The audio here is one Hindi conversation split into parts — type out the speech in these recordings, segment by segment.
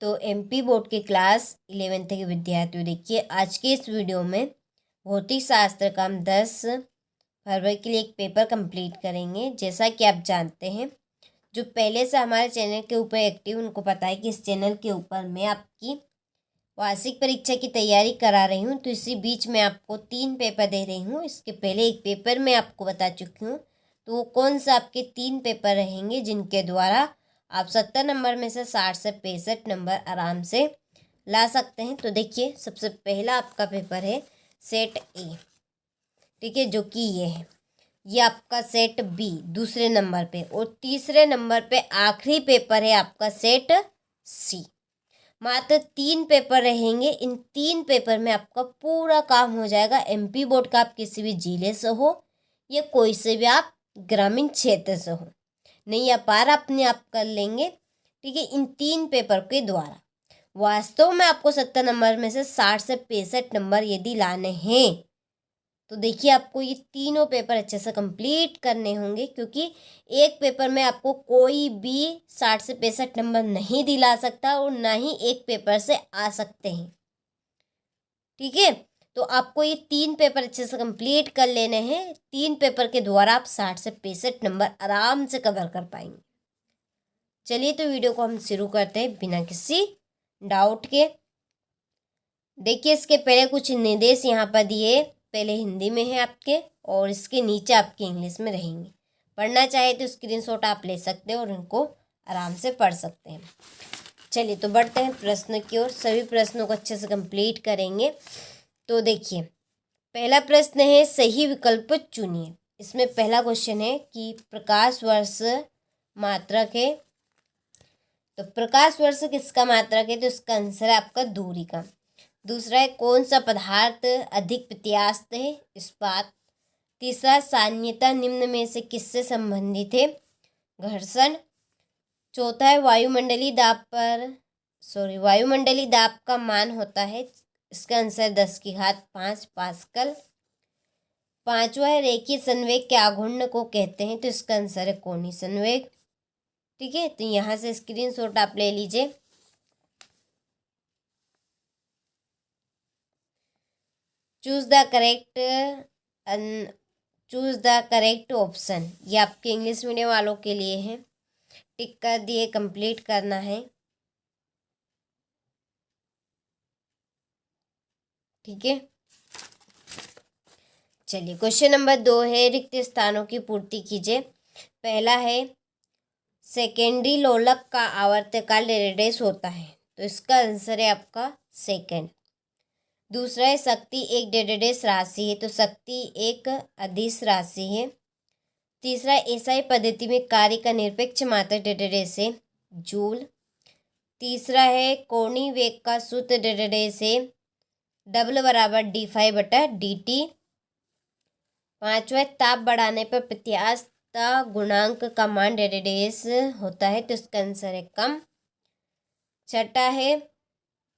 तो एमपी बोर्ड के क्लास 11th के विद्यार्थियों, देखिए आज के इस वीडियो में भौतिक शास्त्र का हम 10 फरवरी के लिए एक पेपर कंप्लीट करेंगे। जैसा कि आप जानते हैं, जो पहले से हमारे चैनल के ऊपर एक्टिव, उनको पता है कि इस चैनल के ऊपर मैं आपकी वार्षिक परीक्षा की तैयारी करा रही हूँ। तो इसी बीच में आपको 3 पेपर दे रही हूँ। इसके पहले एक पेपर मैं आपको बता चुकी हूँ। तो वो कौन सा आपके 3 पेपर रहेंगे जिनके द्वारा आप 70 नंबर में से 60 से 65 नंबर आराम से ला सकते हैं। तो देखिए, सबसे पहला आपका पेपर है सेट ए, ठीक है, जो कि ये है। ये आपका सेट बी दूसरे नंबर पे, और तीसरे नंबर पे आखिरी पेपर है आपका सेट सी। मात्र 3 पेपर रहेंगे। इन 3 पेपर में आपका पूरा काम हो जाएगा। एमपी बोर्ड का आप किसी भी जिले से हो या कोई से भी आप ग्रामीण क्षेत्र से हो, नहीं आ पार अपने आप कर लेंगे, ठीक है। इन 3 पेपर के द्वारा वास्तव में आपको 70 नंबर में से 60 से 65 नंबर यदि लाने हैं, तो देखिए आपको ये तीनों पेपर अच्छे से कंप्लीट करने होंगे, क्योंकि एक पेपर में आपको कोई भी 60 से 65 नंबर नहीं दिला सकता और ना ही एक पेपर से आ सकते हैं, ठीक है। तो आपको ये 3 पेपर अच्छे से कंप्लीट कर लेने हैं। 3 पेपर के द्वारा आप 60 से 65 नंबर आराम से कवर कर पाएंगे। चलिए, तो वीडियो को हम शुरू करते हैं बिना किसी डाउट के। देखिए, इसके पहले कुछ निर्देश यहाँ पर दिए, पहले हिंदी में है आपके, और इसके नीचे आपके इंग्लिश में रहेंगे। पढ़ना चाहे तो स्क्रीनशॉट आप ले सकते हैं और इनको आराम से पढ़ सकते हैं। चलिए, तो बढ़ते हैं प्रश्न की ओर। सभी प्रश्नों को अच्छे से कंप्लीट करेंगे। तो देखिए, पहला प्रश्न है सही विकल्प चुनिए। इसमें पहला क्वेश्चन है कि प्रकाश वर्ष मात्रक है। तो प्रकाश वर्ष किसका मात्रक है? तो इसका आंसर है आपका दूरी का। दूसरा है कौन सा पदार्थ अधिक प्रत्यास्थ है? इस्पात। तीसरा, साम्यता निम्न में से किससे संबंधित है? घर्षण। चौथा है वायुमंडलीय दाब का मान होता है। इसका आंसर 10⁵ पास्कल। पांचवा है रेखीय संवेग के आघूर्ण को कहते हैं। तो इसका आंसर है कोणीय संवेग, ठीक है। तो यहाँ से स्क्रीनशॉट आप ले लीजिए। चूज द करेक्ट ऑप्शन, ये आपके इंग्लिश मीडियम वालों के लिए है। टिक कर दिए, कंप्लीट करना है, ठीक है। चलिए, क्वेश्चन नंबर 2 है रिक्त स्थानों की पूर्ति कीजिए। पहला है सेकेंडरी लोलक का आवर्तकाल डेढ़ होता है। तो इसका आंसर है आपका सेकेंड। दूसरा है शक्ति एक डेढ़ राशि है। तो शक्ति एक अदिश राशि है। तीसरा, एसआई पद्धति में कार्य का निरपेक्ष मात्रक डेढ़ से जूल। तीसरा है कोणीय वेग का सूत्र डेढ़ से W = d∅/dt। पांचवा, ताप बढ़ाने पर प्रत्यास्थता गुणांक का मान डेढ़ होता है। तो इसका आंसर है कम। छठा है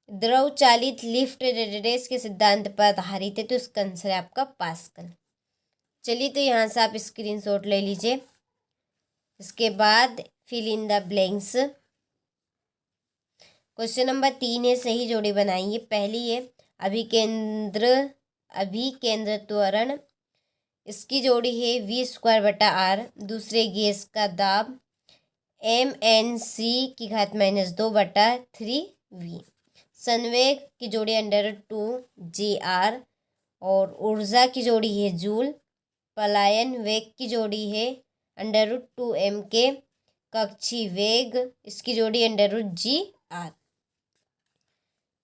द्रव चालित लिफ्ट डेढ़ के सिद्धांत पर आधारित है। तो इसका आंसर है आपका पास्कल। चलिए, तो यहाँ से आप स्क्रीनशॉट ले लीजिए। इसके बाद fill in the blanks. Question number 3 है सही जोड़ी बनाइए। पहली है अभिकेंद्र त्वरण, इसकी जोड़ी है v²/r। दूसरे, गैस का दाब mNc⁻²/3v। संवेग की जोड़ी √2gr, और ऊर्जा की जोड़ी है जूल। पलायन वेग की जोड़ी है √2m के। कक्षीय वेग, इसकी जोड़ी √gr।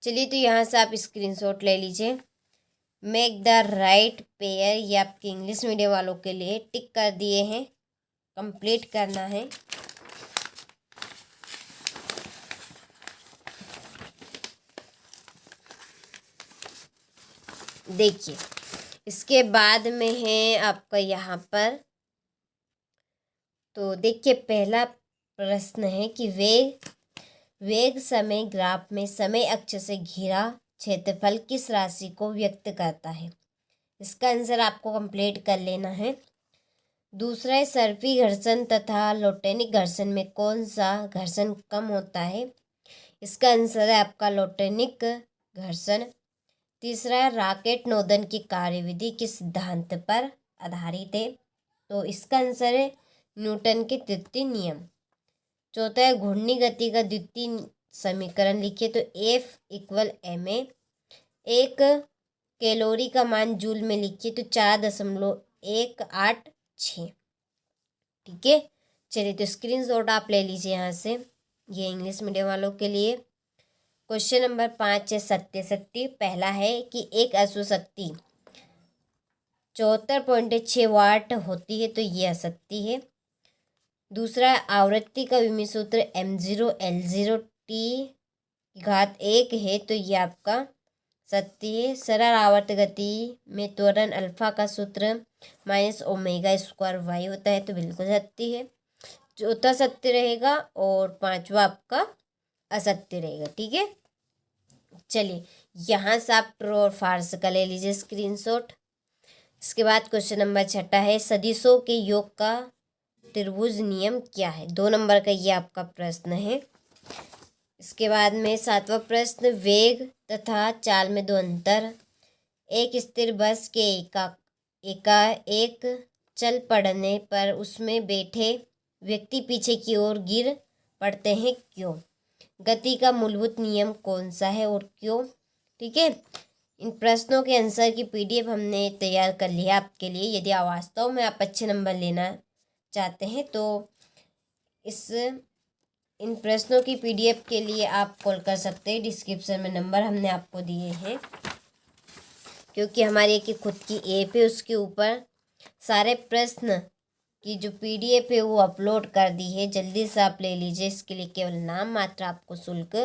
चलिए, तो यहाँ से आप स्क्रीनशॉट ले लीजिए। मेक द राइट पेयर, ये आपके इंग्लिश मीडियम वालों के लिए टिक कर दिए हैं, कंप्लीट करना है। देखिए, इसके बाद में है आपका यहाँ पर, तो देखिए पहला प्रश्न है कि वेग समय ग्राफ में समय अक्ष से घिरा क्षेत्रफल किस राशि को व्यक्त करता है? इसका आंसर आपको कंप्लीट कर लेना है। दूसरा है सर्पी घर्षण तथा लोटेनिक घर्षण में कौन सा घर्षण कम होता है? इसका आंसर है आपका लोटेनिक घर्षण। तीसरा है राकेट नोदन की कार्यविधि किस सिद्धांत पर आधारित है, तो इसका आंसर है न्यूटन के तृतीय नियम। चौथा है घूर्णी गति का द्वितीय समीकरण लिखिए, तो F=ma। एक कैलोरी का मान जूल में लिखिए, तो 4.186। ठीक है, चलिए तो स्क्रीनशॉट आप ले लीजिए यहाँ से, ये इंग्लिश मीडियम वालों के लिए। क्वेश्चन नंबर 5 है सत्य सत्य। पहला है कि एक अश्व शक्ति 74.6 वाट होती है, तो ये असत्य है। दूसरा आवृत्ति का विमीय सूत्र m0L0T⁴ है, तो ये आपका सत्य है। सरल आवर्त गति में त्वरण अल्फा का सूत्र -ω² होता है, तो बिल्कुल सत्य है। चौथा सत्य रहेगा और पांचवा आपका असत्य रहेगा। ठीक है, चलिए यहाँ से आप ट्रू और फाल्स का ले लीजिए स्क्रीनशॉट। इसके बाद क्वेश्चन नंबर 6 है सदिशों के योग का त्रिभुज नियम क्या है। 2 नंबर का ये आपका प्रश्न है। इसके बाद में 7वां प्रश्न वेग तथा चाल में 2 अंतर। एक स्थिर बस के एक चल पड़ने पर उसमें बैठे व्यक्ति पीछे की ओर गिर पड़ते हैं, क्यों? गति का मूलभूत नियम कौन सा है और क्यों? ठीक है, इन प्रश्नों के आंसर की PDF हमने तैयार कर लिया आपके लिए। यदि वास्तव में आप अच्छे नंबर लेना चाहते हैं तो इन प्रश्नों की PDF के लिए आप कॉल कर सकते हैं। डिस्क्रिप्शन में नंबर हमने आपको दिए हैं, क्योंकि हमारी एक खुद की ऐप है, उसके ऊपर सारे प्रश्न की जो PDF है वो अपलोड कर दी है। जल्दी से आप ले लीजिए, इसके लिए केवल नाम मात्र आपको शुल्क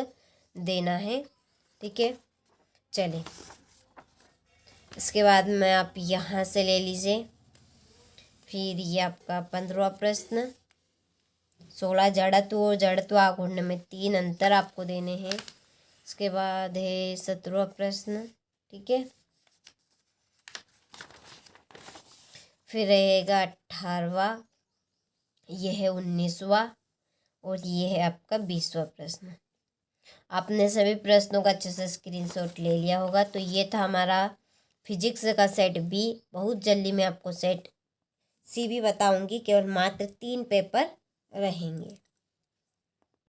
देना है। ठीक है, चलिए इसके बाद में आप यहाँ से ले लीजिए। फिर ये आपका 15वां प्रश्न 16 जड़त्व और जड़त्व आघूर्ण में 3 अंतर आपको देने हैं। इसके बाद है 17वां प्रश्न। ठीक है, फिर रहेगा 18वां, यह है 19वां और ये है आपका 20वां प्रश्न। आपने सभी प्रश्नों का अच्छे से स्क्रीनशॉट ले लिया होगा। तो ये था हमारा फिजिक्स का सेट B। बहुत जल्दी मैं आपको सेट C भी बताऊंगी, केवल मात्र 3 पेपर रहेंगे।